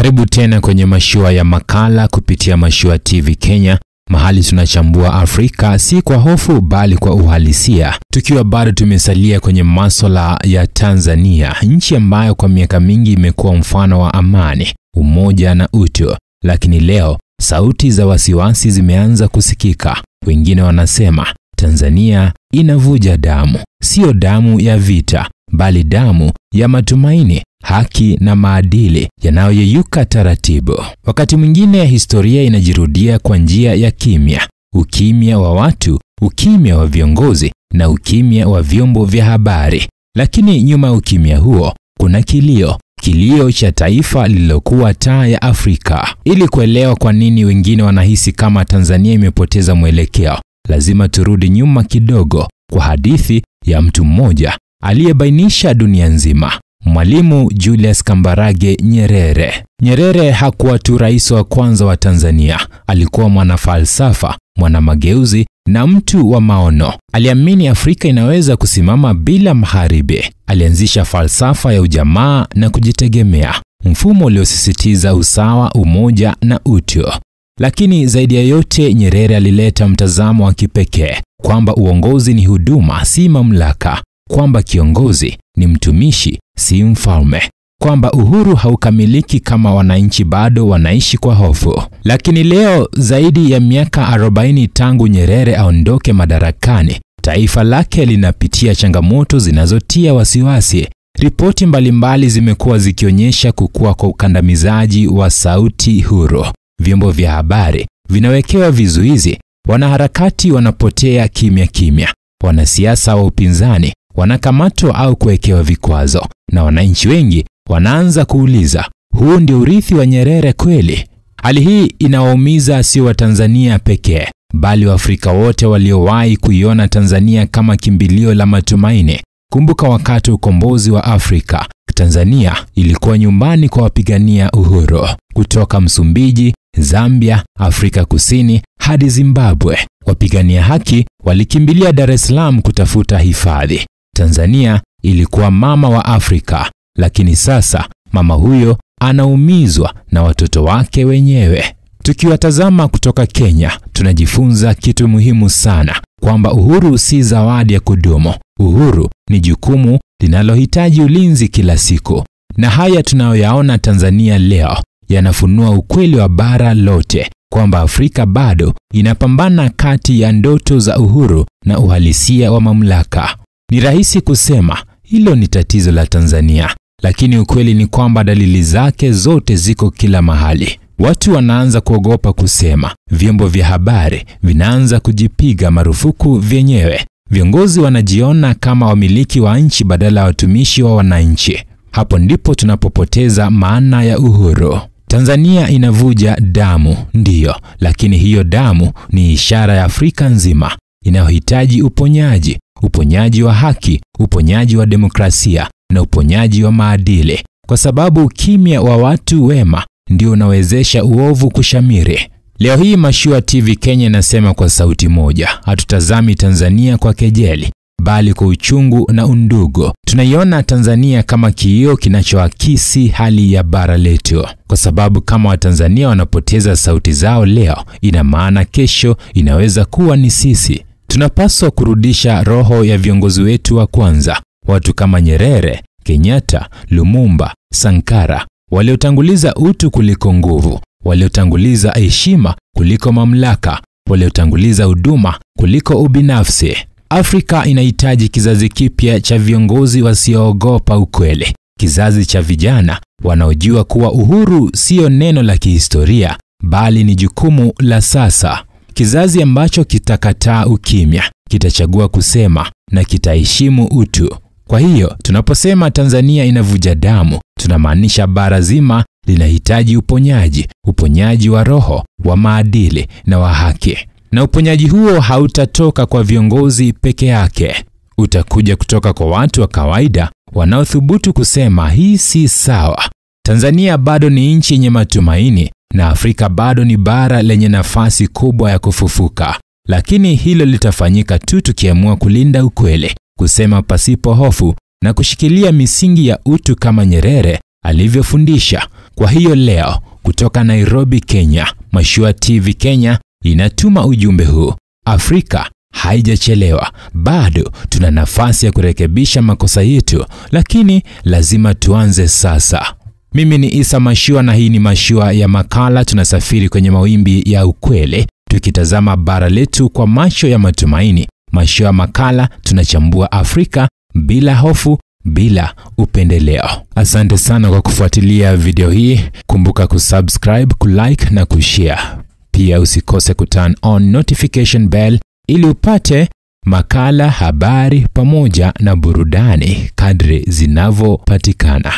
Karibu tena kwenye mashua ya makala kupitia Mashua TV Kenya, mahali tunachambua Afrika si kwa hofu bali kwa uhalisia. Tukiwa bado tumesalia kwenye masuala ya Tanzania, nchi ambayo kwa miaka mingi imekuwa mfano wa amani, umoja na utu. Lakini leo sauti za wasiwasi zimeanza kusikika. Wengine wanasema Tanzania inavuja damu, sio damu ya vita, bali damu ya matumaini, haki na maadili yanayoyeyuka taratibu. Wakati mwingine historia inajirudia kwa njia ya kimya, ukimya wa watu, ukimya wa viongozi na ukimya wa vyombo vya habari. Lakini nyuma ya ukimya huo kuna kilio cha taifa lililokuwa taa ya Afrika. Ili kuelewa kwa nini wengine wanahisi kama Tanzania imepoteza mwelekeo, lazima turudi nyuma kidogo kwa hadithi ya mtu mmoja aliyebainisha dunia nzima. Mwalimu Julius Kambarage Nyerere. Nyerere hakuwa tu rais wa kwanza wa Tanzania, alikuwa mwanafalsafa, mwanamageuzi na mtu wa maono. Aliamini Afrika inaweza kusimama bila magharibi. Alianzisha falsafa ya ujamaa na kujitegemea, mfumo uliosisitiza usawa, umoja na utu. Lakini zaidi ya yote, Nyerere alileta mtazamo wa kipekee kwamba uongozi ni huduma, si mamlaka, kwamba kiongozi ni mtumishi, si mfalme, kwamba uhuru haukamiliki kama wananchi bado wanaishi kwa hofu. Lakini leo, zaidi ya miaka 40 tangu Nyerere aondoke madarakani, taifa lake linapitia changamoto zinazotia wasiwasi. Ripoti mbalimbali zimekuwa zikionyesha kukua kwa ukandamizaji wa sauti huru. Vyombo vya habari vinawekewa vizuizi, wanaharakati wanapotea kimya, wanasiasa wa upinzani wanakamatwa au kuwekewa vikwazo, na wananchi wengi wanaanza kuuliza, huu ndio urithi wa Nyerere kweli? Hali hii inawaumiza sio wa Tanzania pekee, bali Waafrika wote waliowahi kuiona Tanzania kama kimbilio la matumaini. Kumbuka wakati ukombozi wa Afrika, Tanzania ilikuwa nyumbani kwa wapigania uhuru. Kutoka Msumbiji, Zambia, Afrika Kusini hadi Zimbabwe, wapigania haki walikimbilia Dar es Salaam kutafuta hifadhi. Tanzania ilikuwa mama wa Afrika, lakini sasa mama huyo anaumizwa na watoto wake wenyewe. Tukiwatazama kutoka Kenya, tunajifunza kitu muhimu sana, kwamba uhuru si zawadi ya kudumu. Uhuru ni jukumu linalohitaji ulinzi kila siku. Na haya tunayoyaona Tanzania leo yanafunua ukweli wa bara lote, kwamba Afrika bado inapambana kati ya ndoto za uhuru na uhalisia wa mamlaka. Ni rahisi kusema hilo ni tatizo la Tanzania, lakini ukweli ni kwamba dalili zake zote ziko kila mahali. Watu wanaanza kuogopa kusema, vyombo vya habari vinaanza kujipiga marufuku vyenyewe, viongozi wanajiona kama wamiliki wa nchi badala ya watumishi wa wananchi. Hapo ndipo tunapopoteza maana ya uhuru. Tanzania inavuja damu, ndiyo, lakini hiyo damu ni ishara ya Afrika nzima inayohitaji uponyaji wa haki, uponyaji wa demokrasia na uponyaji wa maadili, kwa sababu ukimya wa watu wema ndio unawezesha uovu kushamiri. Leo hii Mashua TV Kenya inasema kwa sauti moja, hatutazami Tanzania kwa kejeli, bali kwa uchungu na undugu. Tunaiona Tanzania kama kioo kinachoakisi hali ya bara letu, kwa sababu kama Watanzania wanapoteza sauti zao leo, ina maana kesho inaweza kuwa ni sisi. Tunapaswa kurudisha roho ya viongozi wetu wa kwanza, watu kama Nyerere, Kenyatta, Lumumba, Sankara, waliotanguliza utu kuliko nguvu, waliotanguliza heshima kuliko mamlaka, waliotanguliza huduma kuliko ubinafsi. Afrika inahitaji kizazi kipya cha viongozi wasioogopa ukweli, kizazi cha vijana wanaojua kuwa uhuru sio neno la kihistoria, bali ni jukumu la sasa. Kizazi ambacho kitakataa ukimya, kitachagua kusema na kitaheshimu utu. Kwa hiyo, tunaposema Tanzania inavuja damu, tunamaanisha bara zima linahitaji uponyaji wa roho, wa maadili na wa haki. Na uponyaji huo hautatoka kwa viongozi peke yake. Utakuja kutoka kwa watu wa kawaida wanaothubutu kusema hii si sawa. Tanzania bado ni nchi yenye matumaini na Afrika bado ni bara lenye nafasi kubwa ya kufufuka. Lakini hilo litafanyika tu tukiamua kulinda ukweli, kusema pasipo hofu na kushikilia misingi ya utu kama Nyerere alivyofundisha. Kwa hiyo leo kutoka Nairobi, Kenya, Mashua TV Kenya inatuma ujumbe huu: Afrika haijachelewa, bado tuna nafasi ya kurekebisha makosa yetu, lakini lazima tuanze sasa. Mimi ni Isa Mashua na hii ni Mashua ya makala. Tunasafiri kwenye mawimbi ya ukweli, tukitazama bara letu kwa macho ya matumaini. Mashua makala, tunachambua Afrika bila hofu, bila upendeleo. Asante sana kwa kufuatilia video hii. Kumbuka kusubscribe, kulike na kushare. Pia usikose kuturn on notification bell ili upate makala, habari pamoja na burudani kadri zinavyopatikana.